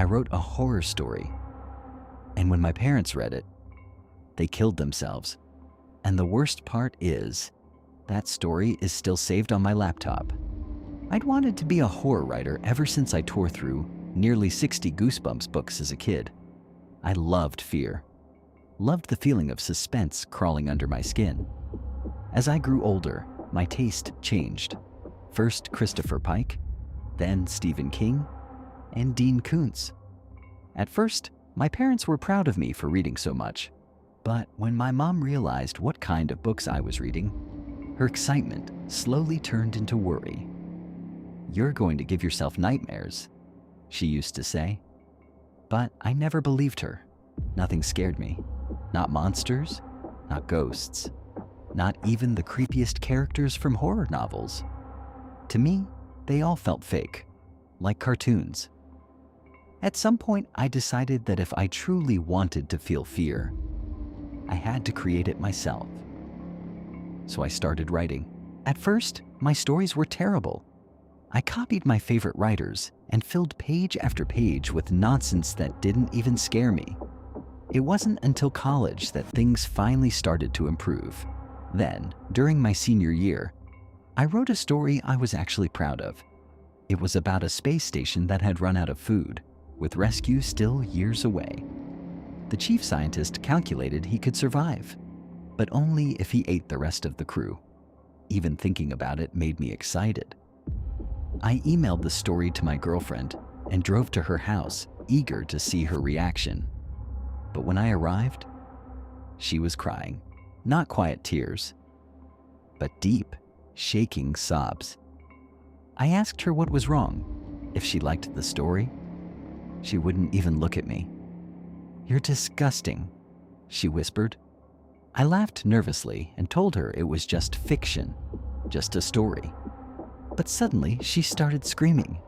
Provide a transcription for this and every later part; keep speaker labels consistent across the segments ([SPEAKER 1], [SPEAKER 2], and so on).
[SPEAKER 1] I wrote a horror story. And when my parents read it, they killed themselves. And the worst part is, that story is still saved on my laptop. I'd wanted to be a horror writer ever since I tore through nearly 60 Goosebumps books as a kid. I loved fear. Loved the feeling of suspense crawling under my skin. As I grew older, my taste changed. First Christopher Pike, then Stephen King, and Dean Koontz. At first, my parents were proud of me for reading so much. But when my mom realized what kind of books I was reading, her excitement slowly turned into worry. "You're going to give yourself nightmares," she used to say. But I never believed her. Nothing scared me. Not monsters, not ghosts, not even the creepiest characters from horror novels. To me, they all felt fake, like cartoons. At some point, I decided that if I truly wanted to feel fear, I had to create it myself. So I started writing. At first, my stories were terrible. I copied my favorite writers and filled page after page with nonsense that didn't even scare me. It wasn't until college that things finally started to improve. Then, during my senior year, I wrote a story I was actually proud of. It was about a space station that had run out of food, with rescue still years away. The chief scientist calculated he could survive, but only if he ate the rest of the crew. Even thinking about it made me excited. I emailed the story to my girlfriend and drove to her house, eager to see her reaction. But when I arrived, she was crying. Not quiet tears, but deep, shaking sobs. I asked her what was wrong, if she liked the story. She wouldn't even look at me. "You're disgusting," she whispered. I laughed nervously and told her it was just fiction, just a story. But suddenly she started screaming,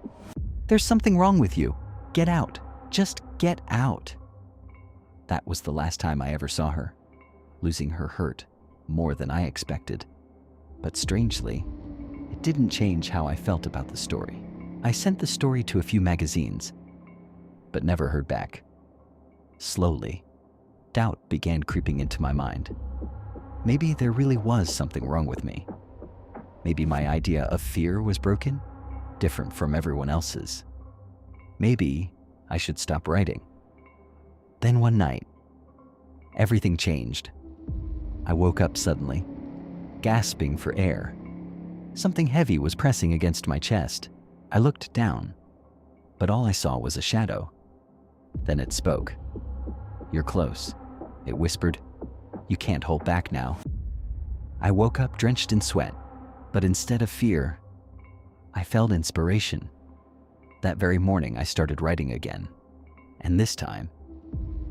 [SPEAKER 1] "There's something wrong with you. Get out. Just get out." That was the last time I ever saw her. Losing her hurt more than I expected. But strangely, it didn't change how I felt about the story. I sent the story to a few magazines, but never heard back. Slowly, doubt began creeping into my mind. Maybe there really was something wrong with me. Maybe my idea of fear was broken, different from everyone else's. Maybe I should stop writing. Then one night, everything changed. I woke up suddenly, gasping for air. Something heavy was pressing against my chest. I looked down, but all I saw was a shadow. Then it spoke. "You're close," it whispered. "You can't hold back now." I woke up drenched in sweat, but instead of fear, I felt inspiration. That very morning, I started writing again. And this time,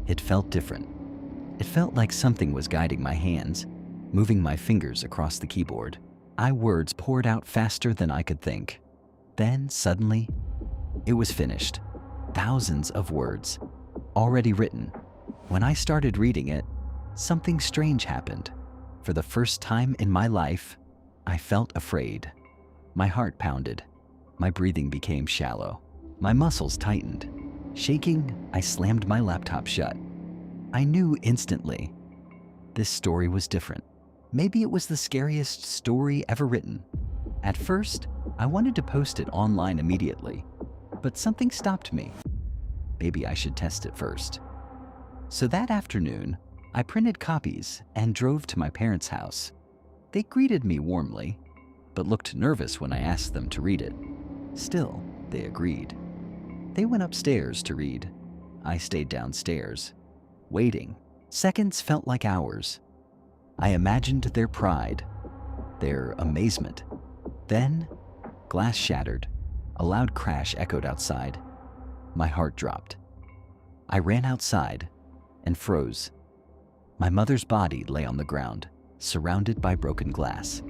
[SPEAKER 1] it felt different. It felt like something was guiding my hands, moving my fingers across the keyboard. Words poured out faster than I could think. Then, suddenly, it was finished. Thousands of words, already written. When I started reading it, something strange happened. For the first time in my life, I felt afraid. My heart pounded. My breathing became shallow. My muscles tightened. Shaking, I slammed my laptop shut. I knew instantly this story was different. Maybe it was the scariest story ever written. At first, I wanted to post it online immediately, but something stopped me. Maybe I should test it first. So that afternoon, I printed copies and drove to my parents' house. They greeted me warmly, but looked nervous when I asked them to read it. Still, they agreed. They went upstairs to read. I stayed downstairs, waiting. Seconds felt like hours. I imagined their pride, their amazement. Then, glass shattered. A loud crash echoed outside. My heart dropped. I ran outside and froze. My mother's body lay on the ground, surrounded by broken glass.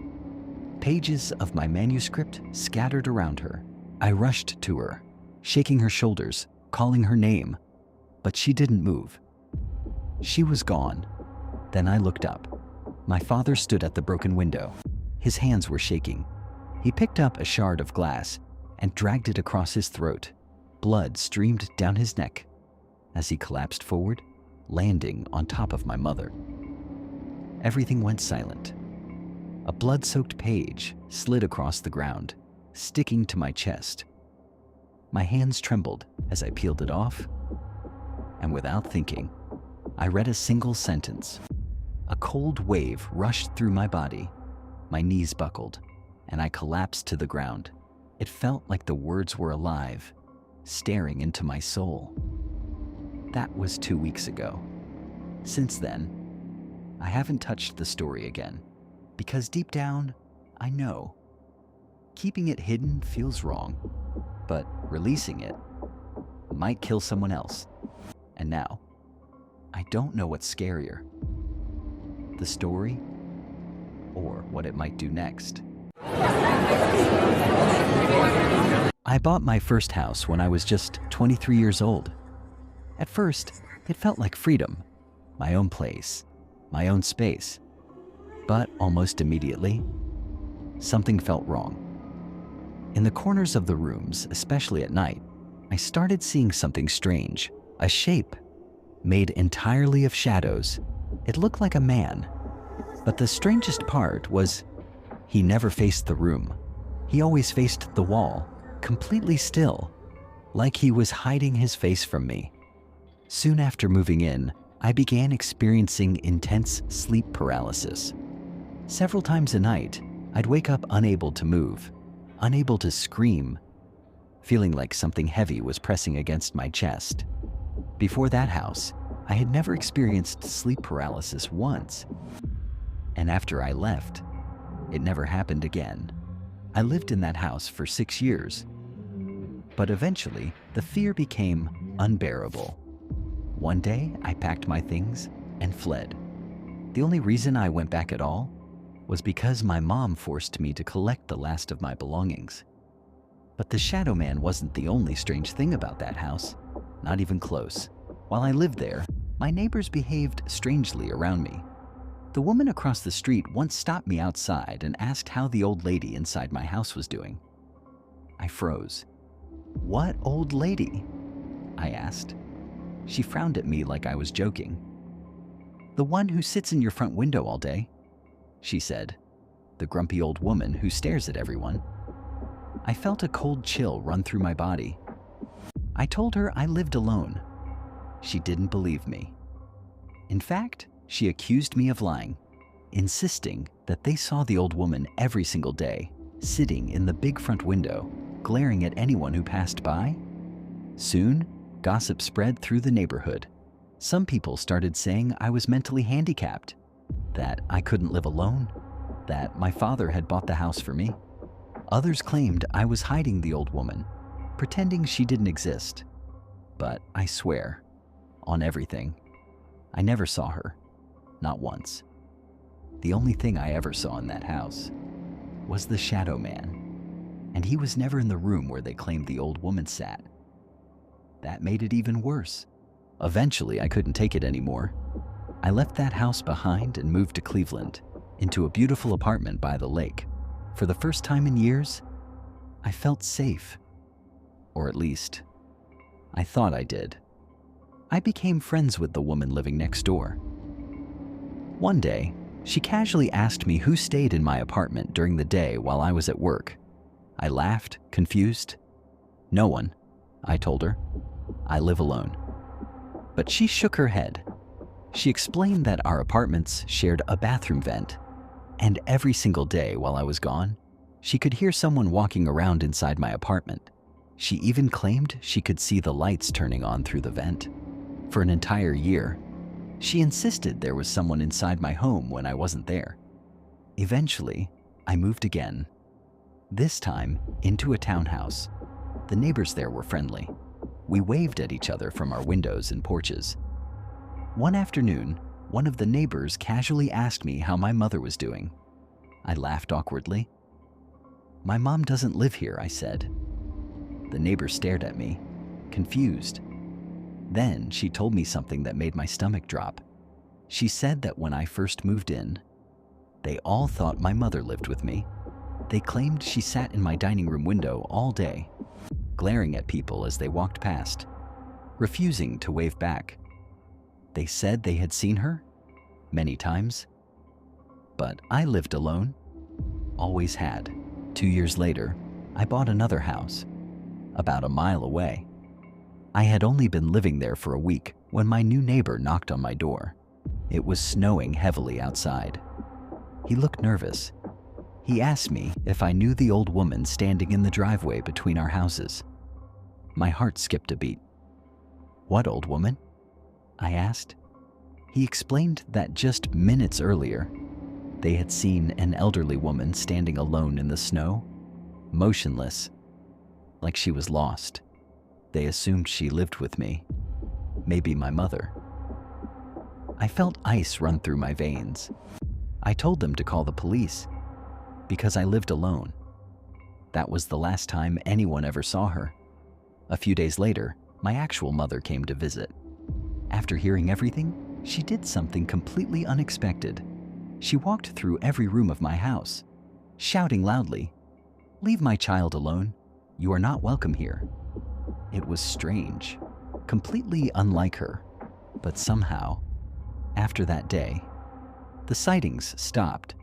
[SPEAKER 1] Pages of my manuscript scattered around her. I rushed to her, shaking her shoulders, calling her name, but she didn't move. She was gone. Then I looked up. My father stood at the broken window. His hands were shaking. He picked up a shard of glass and dragged it across his throat. Blood streamed down his neck as he collapsed forward, landing on top of my mother. Everything went silent. A blood-soaked page slid across the ground, sticking to my chest. My hands trembled as I peeled it off, and without thinking, I read a single sentence. A cold wave rushed through my body. My knees buckled, and I collapsed to the ground. It felt like the words were alive, staring into my soul. That was 2 weeks ago. Since then, I haven't touched the story again, because deep down, I know. Keeping it hidden feels wrong, but releasing it might kill someone else. And now, I don't know what's scarier, the story or what it might do next. I bought my first house when I was just 23 years old. At first, it felt like freedom, my own place, my own space. But almost immediately, something felt wrong. In the corners of the rooms, especially at night, I started seeing something strange, a shape made entirely of shadows. It looked like a man. But the strangest part was he never faced the room. He always faced the wall, completely still, like he was hiding his face from me. Soon after moving in, I began experiencing intense sleep paralysis. Several times a night, I'd wake up unable to move, unable to scream, feeling like something heavy was pressing against my chest. Before that house, I had never experienced sleep paralysis once. And after I left, it never happened again. I lived in that house for 6 years. But eventually, the fear became unbearable. One day, I packed my things and fled. The only reason I went back at all was because my mom forced me to collect the last of my belongings. But the Shadow Man wasn't the only strange thing about that house, not even close. While I lived there, my neighbors behaved strangely around me. The woman across the street once stopped me outside and asked how the old lady inside my house was doing. I froze. "What old lady?" I asked. She frowned at me like I was joking. "The one who sits in your front window all day," she said. "The grumpy old woman who stares at everyone." I felt a cold chill run through my body. I told her I lived alone. She didn't believe me. In fact, she accused me of lying, insisting that they saw the old woman every single day, sitting in the big front window, glaring at anyone who passed by. Soon, gossip spread through the neighborhood. Some people started saying I was mentally handicapped, that I couldn't live alone, that my father had bought the house for me. Others claimed I was hiding the old woman, pretending she didn't exist. But I swear, on everything, I never saw her, not once. The only thing I ever saw in that house was the Shadow Man, and he was never in the room where they claimed the old woman sat. That made it even worse. Eventually, I couldn't take it anymore. I left that house behind and moved to Cleveland, into a beautiful apartment by the lake. For the first time in years, I felt safe. Or at least, I thought I did. I became friends with the woman living next door. One day, she casually asked me who stayed in my apartment during the day while I was at work. I laughed, confused. "No one," I told her. "I live alone." But she shook her head. She explained that our apartments shared a bathroom vent, and every single day while I was gone, she could hear someone walking around inside my apartment. She even claimed she could see the lights turning on through the vent. For an entire year, she insisted there was someone inside my home when I wasn't there. Eventually, I moved again, this time into a townhouse. The neighbors there were friendly. We waved at each other from our windows and porches. One afternoon, one of the neighbors casually asked me how my mother was doing. I laughed awkwardly. "My mom doesn't live here," I said. The neighbor stared at me, confused. Then she told me something that made my stomach drop. She said that when I first moved in, they all thought my mother lived with me. They claimed she sat in my dining room window all day. glaring at people as they walked past, refusing to wave back. They said they had seen her many times, but I lived alone, always had. 2 years later, I bought another house, about a mile away. I had only been living there for a week when my new neighbor knocked on my door. It was snowing heavily outside. He looked nervous. He asked me if I knew the old woman standing in the driveway between our houses. My heart skipped a beat. "What old woman?" I asked. He explained that just minutes earlier, they had seen an elderly woman standing alone in the snow, motionless, like she was lost. They assumed she lived with me, maybe my mother. I felt ice run through my veins. I told them to call the police because I lived alone. That was the last time anyone ever saw her. A few days later, my actual mother came to visit. After hearing everything, she did something completely unexpected. She walked through every room of my house, shouting loudly, "Leave my child alone. You are not welcome here." It was strange, completely unlike her, but somehow, after that day, the sightings stopped.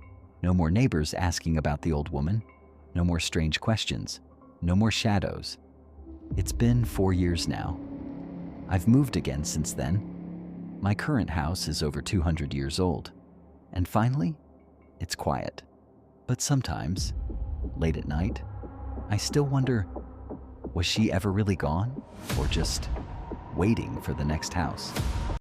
[SPEAKER 1] No more neighbors asking about the old woman, no more strange questions, no more shadows. It's been 4 years now. I've moved again since then. My current house is over 200 years old. And finally, it's quiet. But sometimes, late at night, I still wonder, was she ever really gone? Or just waiting for the next house?